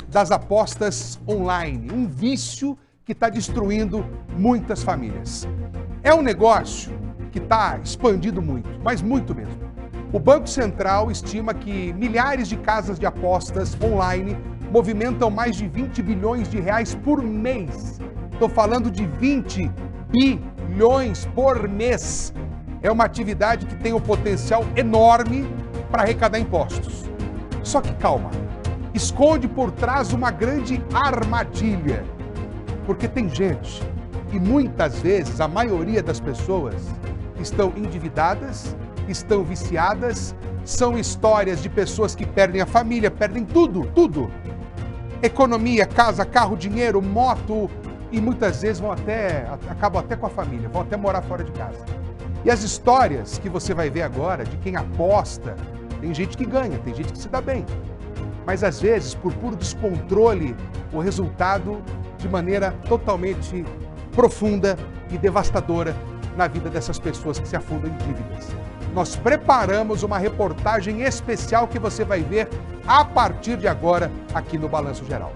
das apostas online, um vício que está destruindo muitas famílias. É um negócio que está expandindo muito, mas muito mesmo. O Banco Central estima que milhares de casas de apostas online movimentam mais de 20 bilhões de reais por mês. Estou falando de 20 bilhões por mês. É uma atividade que tem um potencial enorme para arrecadar impostos. Só que calma, esconde por trás uma grande armadilha. Porque tem gente, e muitas vezes a maioria das pessoas estão endividadas, estão viciadas, são histórias de pessoas que perdem a família, perdem tudo. Economia, casa, carro, dinheiro, moto, e muitas vezes acabam até com a família, vão até morar fora de casa. E as histórias que você vai ver agora de quem aposta, tem gente que ganha, tem gente que se dá bem. Mas às vezes, por puro descontrole, o resultado de maneira totalmente profunda e devastadora na vida dessas pessoas que se afundam em dívidas. Nós preparamos uma reportagem especial que você vai ver a partir de agora aqui no Balanço Geral.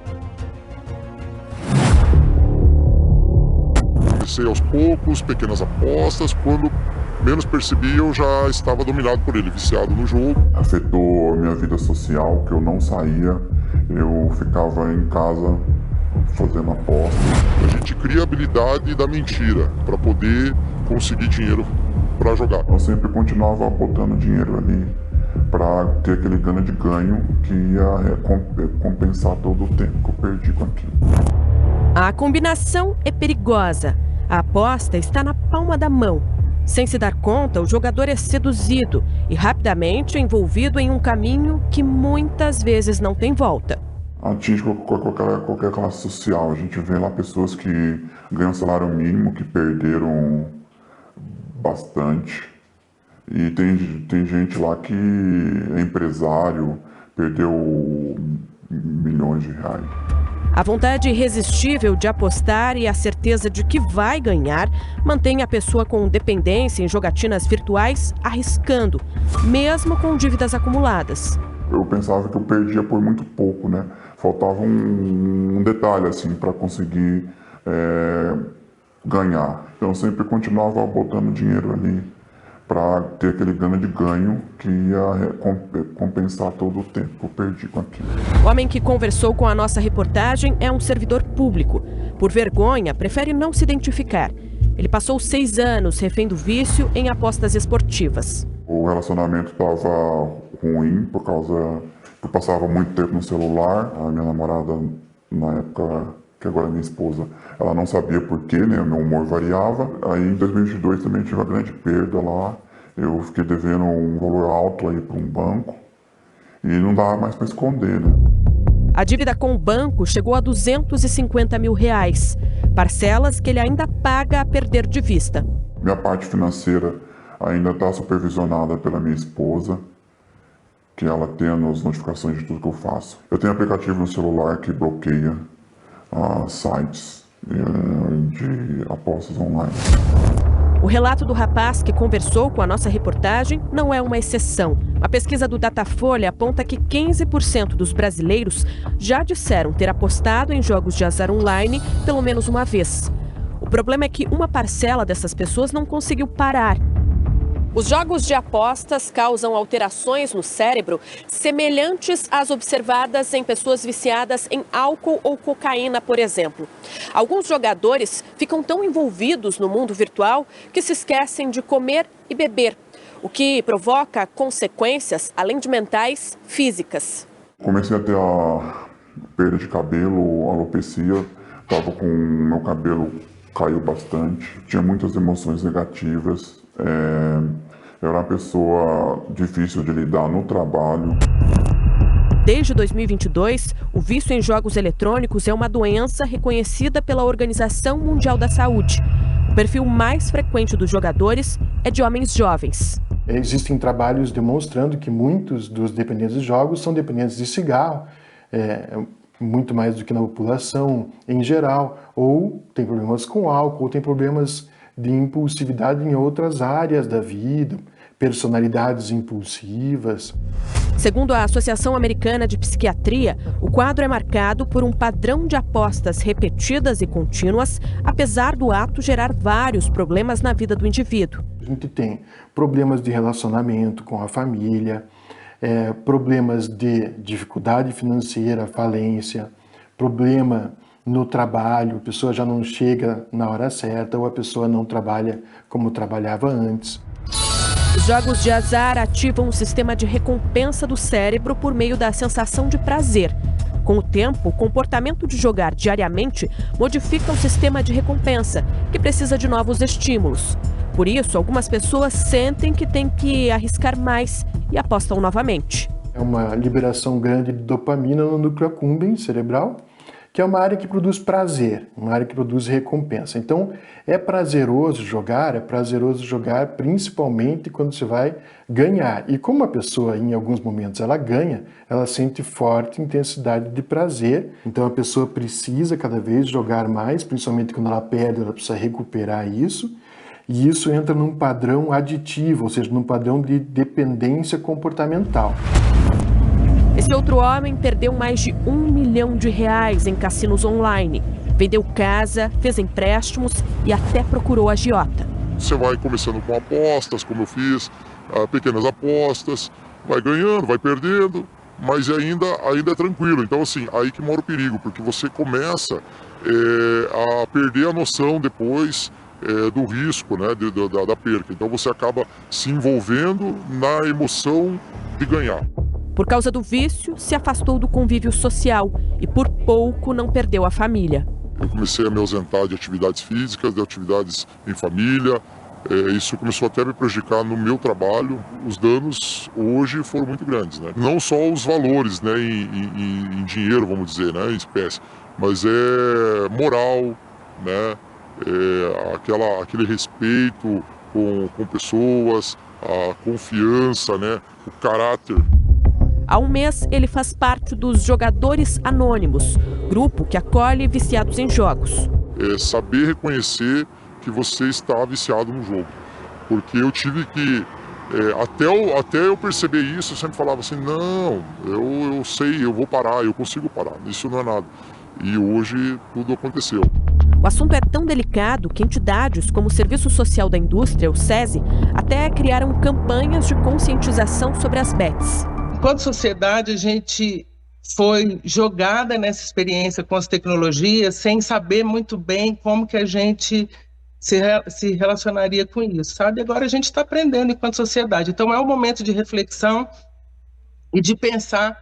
Comecei aos poucos, pequenas apostas, quando menos percebi eu já estava dominado por ele, viciado no jogo. Afetou a minha vida social, que eu não saía, eu ficava em casa fazendo aposta. A gente cria a habilidade da mentira para poder conseguir dinheiro para jogar. Eu sempre continuava botando dinheiro ali para ter aquele ganho que ia compensar todo o tempo que eu perdi com aquilo. A combinação é perigosa. A aposta está na palma da mão. Sem se dar conta, o jogador é seduzido e rapidamente envolvido em um caminho que muitas vezes não tem volta. Atinge qualquer classe social. A gente vê lá pessoas que ganham salário mínimo, que perderam bastante. E tem gente lá que é empresário, perdeu milhões de reais. A vontade irresistível de apostar e a certeza de que vai ganhar mantém a pessoa com dependência em jogatinas virtuais arriscando, mesmo com dívidas acumuladas. Eu pensava que eu perdia por muito pouco, né? Faltava um detalhe assim para conseguir ganhar. Então eu sempre continuava botando dinheiro ali para ter aquele ganho que ia compensar todo o tempo que eu perdi com aquilo. O homem que conversou com a nossa reportagem é um servidor público. Por vergonha, prefere não se identificar. Ele passou 6 anos refém do vício em apostas esportivas. O relacionamento estava ruim por causa que eu passava muito tempo no celular. A minha namorada, na época, que agora é minha esposa, ela não sabia porquê, né? O meu humor variava. Aí em 2022 também tive uma grande perda lá. Eu fiquei devendo um valor alto aí para um banco e não dava mais para esconder, né? A dívida com o banco chegou a R$250 mil. Parcelas que ele ainda paga a perder de vista. Minha parte financeira ainda está supervisionada pela minha esposa, que ela tem as notificações de tudo que eu faço. Eu tenho aplicativo no celular que bloqueia sites de apostas online. O relato do rapaz que conversou com a nossa reportagem não é uma exceção. A pesquisa do Datafolha aponta que 15% dos brasileiros já disseram ter apostado em jogos de azar online pelo menos uma vez. O problema é que uma parcela dessas pessoas não conseguiu parar. Os jogos de apostas causam alterações no cérebro semelhantes às observadas em pessoas viciadas em álcool ou cocaína, por exemplo. Alguns jogadores ficam tão envolvidos no mundo virtual que se esquecem de comer e beber, o que provoca consequências, além de mentais, físicas. Comecei a ter a perda de cabelo, alopecia, meu cabelo caiu bastante, tinha muitas emoções negativas. Eu era uma pessoa difícil de lidar no trabalho. Desde 2022, o vício em jogos eletrônicos é uma doença reconhecida pela Organização Mundial da Saúde. O perfil mais frequente dos jogadores é de homens jovens. Existem trabalhos demonstrando que muitos dos dependentes de jogos são dependentes de cigarro, muito mais do que na população em geral, ou tem problemas com álcool, ou tem problemas de impulsividade em outras áreas da vida, personalidades impulsivas. Segundo a Associação Americana de Psiquiatria, o quadro é marcado por um padrão de apostas repetidas e contínuas, apesar do ato gerar vários problemas na vida do indivíduo. A gente tem problemas de relacionamento com a família, problemas de dificuldade financeira, falência, problema no trabalho, a pessoa já não chega na hora certa ou a pessoa não trabalha como trabalhava antes. Os jogos de azar ativam um sistema de recompensa do cérebro por meio da sensação de prazer. Com o tempo, o comportamento de jogar diariamente modifica o sistema de recompensa, que precisa de novos estímulos. Por isso, algumas pessoas sentem que têm que arriscar mais e apostam novamente. É uma liberação grande de dopamina no núcleo accumbens cerebral, que é uma área que produz prazer, uma área que produz recompensa. Então, é prazeroso jogar principalmente quando você vai ganhar. E como a pessoa, em alguns momentos, ela ganha, ela sente forte intensidade de prazer. Então, a pessoa precisa cada vez jogar mais, principalmente quando ela perde, ela precisa recuperar isso. E isso entra num padrão aditivo, ou seja, num padrão de dependência comportamental. Esse outro homem perdeu mais de R$1 milhão em cassinos online. Vendeu casa, fez empréstimos e até procurou agiota. Você vai começando com apostas, como eu fiz, pequenas apostas, vai ganhando, vai perdendo, mas ainda é tranquilo. Então, assim, aí que mora o perigo, porque você começa a perder a noção depois do risco, né, da perca. Então, você acaba se envolvendo na emoção de ganhar. Por causa do vício, se afastou do convívio social e por pouco não perdeu a família. Eu comecei a me ausentar de atividades físicas, de atividades em família. Isso começou até a me prejudicar no meu trabalho. Os danos hoje foram muito grandes, né? Não só os valores, né, em dinheiro, vamos dizer, né, em espécie, mas moral, né, aquele respeito com pessoas, a confiança, né, o caráter. Há um mês, ele faz parte dos Jogadores Anônimos, grupo que acolhe viciados em jogos. Saber reconhecer que você está viciado no jogo. Porque eu tive que, até eu perceber isso, eu sempre falava assim, não, eu sei, eu vou parar, eu consigo parar, isso não é nada. E hoje tudo aconteceu. O assunto é tão delicado que entidades como o Serviço Social da Indústria, o SESI, até criaram campanhas de conscientização sobre as bets. Enquanto sociedade, a gente foi jogada nessa experiência com as tecnologias sem saber muito bem como que a gente se relacionaria com isso, sabe? Agora a gente está aprendendo enquanto sociedade. Então é um momento de reflexão e de pensar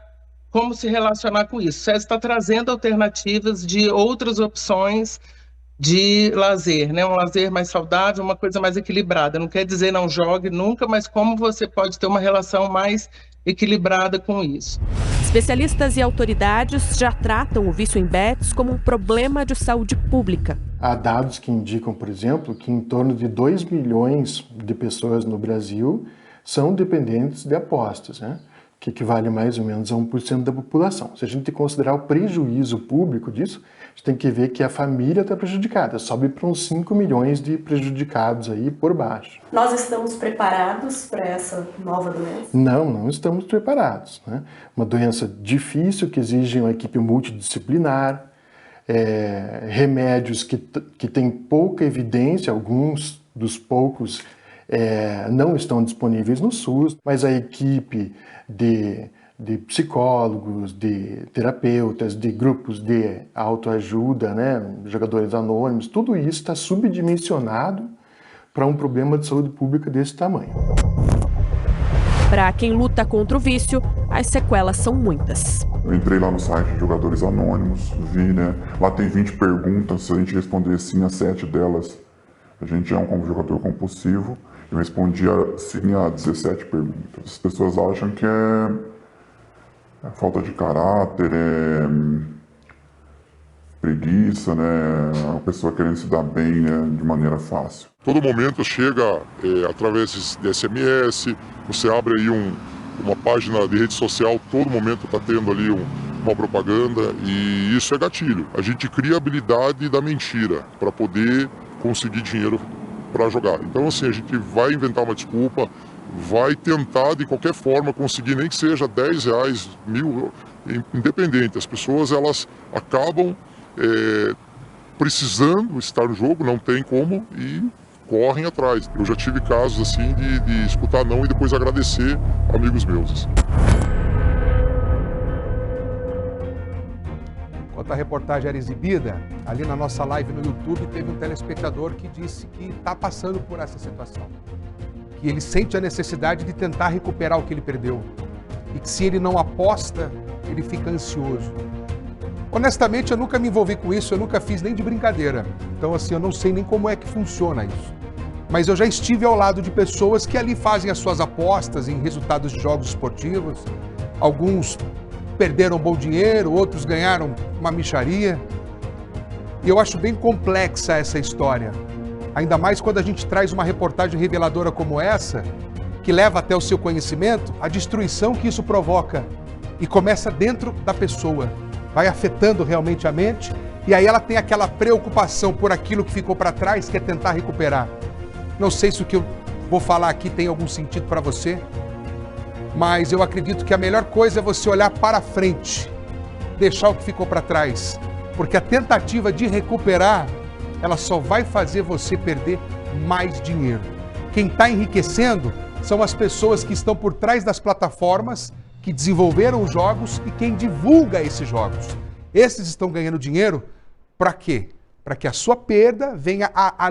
como se relacionar com isso. O SESI está trazendo alternativas de outras opções de lazer, né? Um lazer mais saudável, uma coisa mais equilibrada. Não quer dizer não jogue nunca, mas como você pode ter uma relação mais equilibrada com isso. Especialistas e autoridades já tratam o vício em bets como um problema de saúde pública. Há dados que indicam, por exemplo, que em torno de 2 milhões de pessoas no Brasil são dependentes de apostas, né? Que equivale mais ou menos a 1% da população. Se a gente considerar o prejuízo público disso, a gente tem que ver que a família está prejudicada, sobe para uns 5 milhões de prejudicados aí por baixo. Nós estamos preparados para essa nova doença? Não estamos preparados, né? Uma doença difícil que exige uma equipe multidisciplinar, remédios que têm pouca evidência, alguns dos poucos não estão disponíveis no SUS, mas a equipe de psicólogos, de terapeutas, de grupos de autoajuda, né, jogadores anônimos, tudo isso está subdimensionado para um problema de saúde pública desse tamanho. Para quem luta contra o vício, as sequelas são muitas. Eu entrei lá no site de Jogadores Anônimos, vi, né, lá tem 20 perguntas, se a gente responder sim a 7 delas, a gente é um jogador compulsivo. Eu respondi sim a 17 perguntas. As pessoas acham que é falta de caráter, preguiça, né? A pessoa querendo se dar bem, né, de maneira fácil. Todo momento chega através de SMS, você abre aí uma página de rede social, todo momento está tendo ali uma propaganda e isso é gatilho. A gente cria a habilidade da mentira para poder conseguir dinheiro para jogar. Então, assim, a gente vai inventar uma desculpa, vai tentar de qualquer forma conseguir, nem que seja R$10, 1.000, independente. As pessoas elas acabam precisando estar no jogo, não tem como, e correm atrás. Eu já tive casos assim de escutar não e depois agradecer amigos meus. Assim. Enquanto a reportagem era exibida, ali na nossa live no YouTube, teve um telespectador que disse que está passando por essa situação. Que ele sente a necessidade de tentar recuperar o que ele perdeu. E que se ele não aposta, ele fica ansioso. Honestamente, eu nunca me envolvi com isso, eu nunca fiz nem de brincadeira. Então, assim, eu não sei nem como é que funciona isso. Mas eu já estive ao lado de pessoas que ali fazem as suas apostas em resultados de jogos esportivos. Alguns perderam bom dinheiro, outros ganharam uma mixaria. E eu acho bem complexa essa história. Ainda mais quando a gente traz uma reportagem reveladora como essa, que leva até o seu conhecimento a destruição que isso provoca. E começa dentro da pessoa. Vai afetando realmente a mente, e aí ela tem aquela preocupação por aquilo que ficou para trás, que é tentar recuperar. Não sei se o que eu vou falar aqui tem algum sentido para você, mas eu acredito que a melhor coisa é você olhar para frente, deixar o que ficou para trás, porque a tentativa de recuperar, ela só vai fazer você perder mais dinheiro. Quem está enriquecendo são as pessoas que estão por trás das plataformas, que desenvolveram os jogos e quem divulga esses jogos. Esses estão ganhando dinheiro para quê? Para que a sua perda venha a